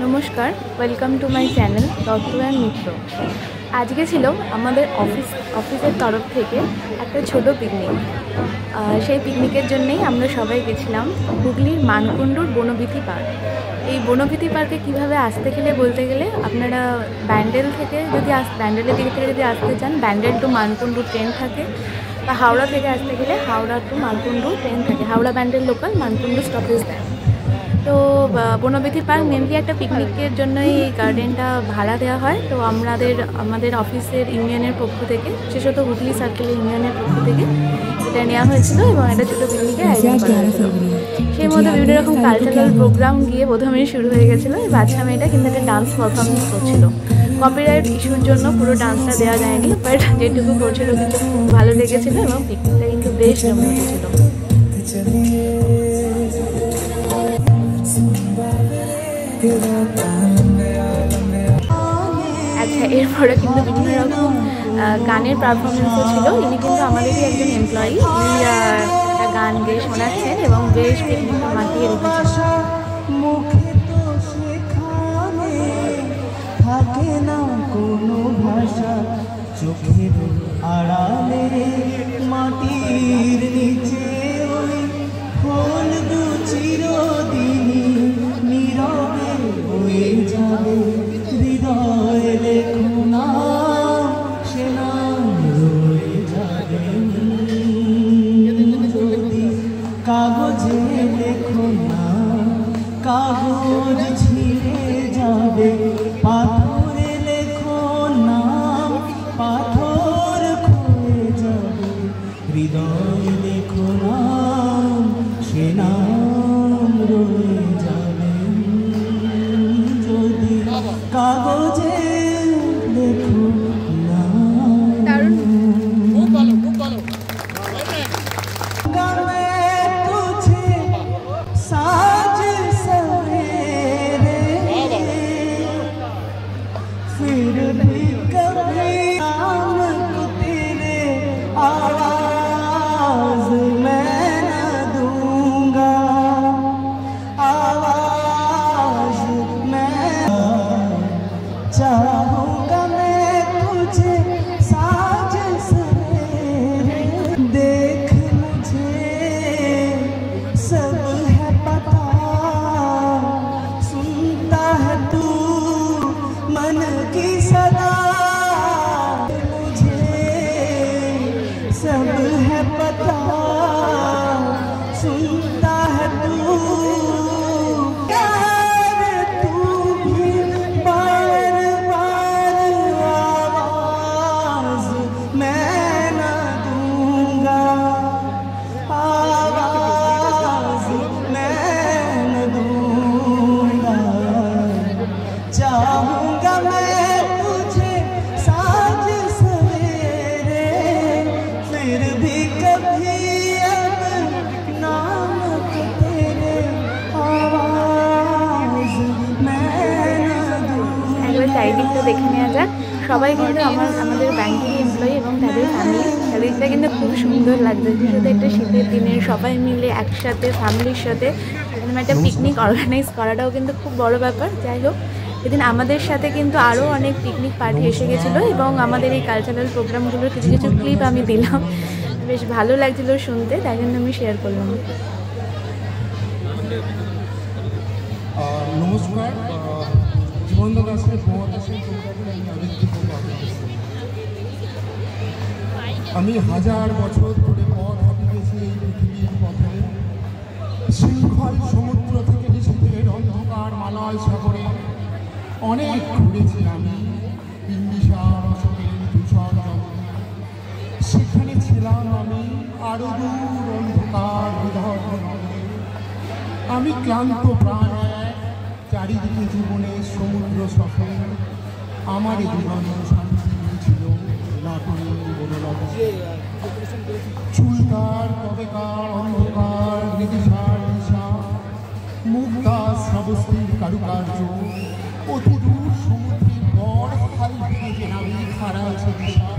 নমস্কার, welcome to my channel Dutta and Mitra. আজকে ছিল আমাদের অফিসের তরফ থেকে একটা ছোট পিকনিক। সেই পিকনিকের জন্যেই আমরা সবাই গেছিলাম হুগলির মানকুণ্ডুর বনবিথি পার্ক। এই বনবিথি পার্কে কীভাবে আসতে গেলে বলতে গেলে আপনারা ব্যান্ডেল থেকে ব্যান্ডেলের দিক থেকে যদি আসতে চান, ব্যান্ডেল টু মানকুণ্ডু ট্রেন থাকে, বা হাওড়া থেকে আসতে গেলে হাওড়া টু মানকুণ্ডু ট্রেন থাকে। হাওড়া ব্যান্ডেল লোকাল, মানকুণ্ডু স্টপেজ দেয়। তো বনবিথি পার্ক মেনলি একটা পিকনিকের জন্যই এই গার্ডেনটা ভাড়া দেওয়া হয়। তো আমাদের অফিসের ইউনিয়নের পক্ষ থেকে, বিশেষত হুগলি সার্কেলের ইউনিয়নের পক্ষ থেকে এটা নেওয়া হয়েছিল এবং একটা ছোটো পিকনিকের আয়োজন করা হয়েছিল। সেই মধ্যে বিভিন্ন রকম কালচারাল প্রোগ্রাম গিয়ে প্রথমেই শুরু হয়ে গেছিলো। এই বাচ্চা মেয়েটা কিন্তু একটা ডান্স পারফরমেন্স করছিল। কপিরাইট ইস্যুর জন্য পুরো ডান্সটা দেওয়া যায়নি, বাট যেটুকু করছিল কিন্তু খুব ভালো লেগেছিলো এবং পিকনিকটা কিন্তু বেশ জমে উঠেছিল। আচ্ছা, এরপরে কিন্তু বিভিন্ন রকম গানের পারফরমেন্সও ছিল। ইনি কিন্তু আমাদেরই একজন এমপ্লয়ি। ইনি একটা গান গেয়ে শোনাচ্ছেন এবং বেশ পিকনিকটা মাতিয়ে রেখেছেন। থাকে না কোনো ভাষা চোখের আড়ালে, মাটির নিচে ওই হলদু চিরদিনই নীরবে হয়ে যাবে। হৃদয় লেখো না, সে নাম রয়ে যাবে। যদি কাগজে লেখো না, কাগজ ছিঁড়ে যাবে। পাথরে লেখো নাম, পাথর ক্ষয়ে যাবে। হৃদয় লেখো নাম, সে নাম রয়ে যাবে। যদি কাগজে লেখো না। फिर भी कभी नाम को तेरे आवाज मैं न दूंगा, आवाज मैं चाहूंगा मैं तुझे साज सवेरे। देख मुझे सब है पता, सुनता है तू मन की सदा। मुझे सब है पता, सुनता है तू। यार तू भी बार बार आवाज मैं न दूंगा, आवाज मैं न दूंगा। चाहूंगा मैं तुझे साज सवेरे, फिर भी कभी अब नाम को तेरे आवाज मैं न दूंगा। একবার চারিদিকটা দেখে নেওয়া যাক। সবাই কিন্তু আমাদের ব্যাংকের এমপ্লয়ি এবং তাদের ফ্যামিলি। চারিদিকটা কিন্তু খুব সুন্দর লাগছে। বিশেষত একটা শীতের দিনে সবাই মিলে একসাথে ফ্যামিলির সাথে এরকম একটা পিকনিক অর্গানাইজ করাটাও কিন্তু খুব বড় ব্যাপার। যাই হোক, এদিন আমাদের সাথে কিন্তু আরও অনেক পিকনিক পার্টি এসে গেছিলো এবং আমাদের এই কালচারাল প্রোগ্রামগুলোর কিছু কিছু ক্লিপ আমি দিলাম। বেশ ভালো লাগছিলো শুনতে, তাই জন্য আমি শেয়ার করলাম। নমস্কার, জীবন্ত দাসের আমি 1000 বছর ধরে পথ হাঁটি গেছি এই পৃথিবীর পথে। শৃঙ্খল সমুদ্র থেকে নিষেধের অন্ধকার মালয় সাগরে অনেক ঘুরেছি আমি। বিম্বিসার অশোকের ধূসর জগৎ, সেখানে ছিলাম আমি আরো দূর অন্ধকার হৃদয় নগরে। আমি ক্লান্ত প্রাণ, চারিদিকে জীবনের সমুদ্র সফর। আমার জীবন শান্তি ছিল লাটুরের বনলতা। চুলকার কবেকার অন্ধকার নিদিশার দিশা, মুক্তা শ্রাবস্তির কারুকার্য। অতি দূর সমুদ্রের গড় খাল থেকে নামি খাড়া আছে দিশা।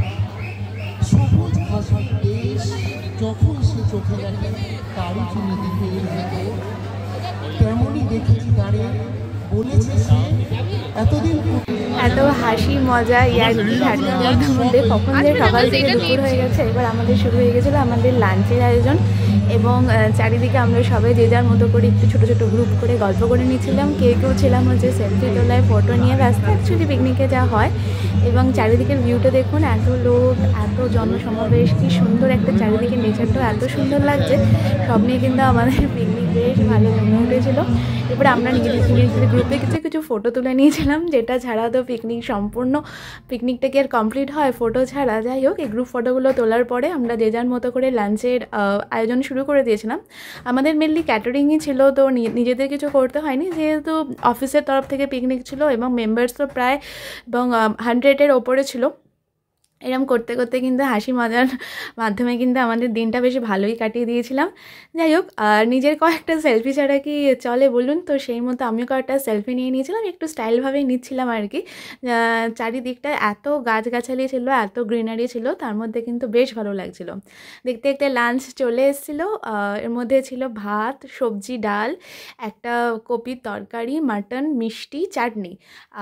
সবুজ ঘাসের দেশ যখন সে চোখে দেখে কারুচিনি দ্বীপের ভেতর, তেমনই দেখেছি তারে বলেছে সে এতদিন এত হাসি মজা ইয়ার্কি ঠাট্টার মধ্যে কখন যে সকাল থেকে দুপুর হয়ে গেছে। এবার আমাদের শুরু হয়ে গেছিলো আমাদের লাঞ্চের আয়োজন এবং চারিদিকে আমরা সবাই যে যার মতো করে একটু ছোটো ছোটো গ্রুপ করে গল্প করে নিচ্ছিলাম। কেউ ছিলাম হচ্ছে সেলফি তোলায়, ফটো নিয়ে ব্যস্ত, অ্যাকচুয়ালি পিকনিকে যা হয়। এবং চারিদিকের ভিউটা দেখুন, এত লোক, এত জনসমাবেশ, কি সুন্দর একটা চারিদিকে নেচারটা এত সুন্দর লাগছে। সব নিয়ে কিন্তু আমাদের পিকনিক বেশ ভালো জমে উঠেছিল। এরপরে আমরা নিজেদের গ্রুপে কিছু কিছু ফটো তুলে নিয়েছিলাম, যেটা ছাড়া তো পিকনিক সম্পূর্ণ পিকনিকটা কি আর কমপ্লিট হয় ফটো ছাড়া। যাই হোক, এই গ্রুপ ফটোগুলো তোলার পরে আমরা যে যার মতো করে লাঞ্চের আয়োজন শুরু করে দিয়েছিলাম। আমাদের মেনলি ক্যাটারিংই ছিল, তো নিজেদের কিছু করতে হয়নি, যেহেতু অফিসের তরফ থেকে পিকনিক ছিল এবং মেম্বার্স তো প্রায় এবং 100-এর ওপরে ছিল। এরম করতে করতে কিন্তু হাসি মজার মাধ্যমে কিন্তু আমাদের দিনটা বেশ ভালোই কাটিয়ে দিয়েছিলাম। যাই হোক, আর নিজের কয়েকটা সেলফি ছাড়া কি চলে বলুন? তো সেই মতো আমিও কয়েকটা সেলফি নিয়ে নিয়েছিলাম, একটু স্টাইলভাবেই নিচ্ছিলাম আর কি। চারিদিকটা এত গাছগাছালি ছিল, এত গ্রিনারি ছিল, তার মধ্যে কিন্তু বেশ ভালো লাগছিল। দেখতে দেখতে লাঞ্চ চলে এসেছিলো। এর মধ্যে ছিল ভাত, সবজি, ডাল, একটা কপির তরকারি, মাটন, মিষ্টি, চাটনি।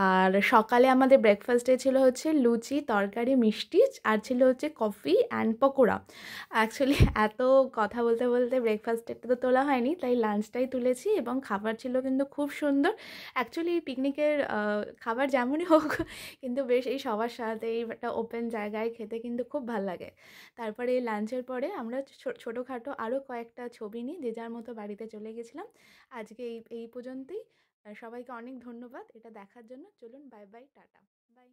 আর সকালে আমাদের ব্রেকফাস্টে ছিল হচ্ছে লুচি, তরকারি, মিষ্টি, আর ছিল হচ্ছে কফি অ্যান্ড পকোড়া। অ্যাকচুয়ালি এত কথা বলতে বলতে ব্রেকফাস্টটা তো তোলা হয়নি, তাই লাঞ্চটাই তুলেছি। এবং খাবার ছিল কিন্তু খুব সুন্দর। অ্যাকচুয়ালি পিকনিকের খাবার যেমনই হোক, কিন্তু বেশ এই সবার সাথে এই একটা ওপেন জায়গায় খেতে কিন্তু খুব ভালো লাগে। তারপরে লাঞ্চের পরে আমরা ছোটোখাটো আরও কয়েকটা ছবি নিয়ে যে যার মতো বাড়িতে চলে গেছিলাম। আজকে এই পর্যন্তই। সবাইকে অনেক ধন্যবাদ এটা দেখার জন্য। চলুন, বাই বাই, টাটা, বাই।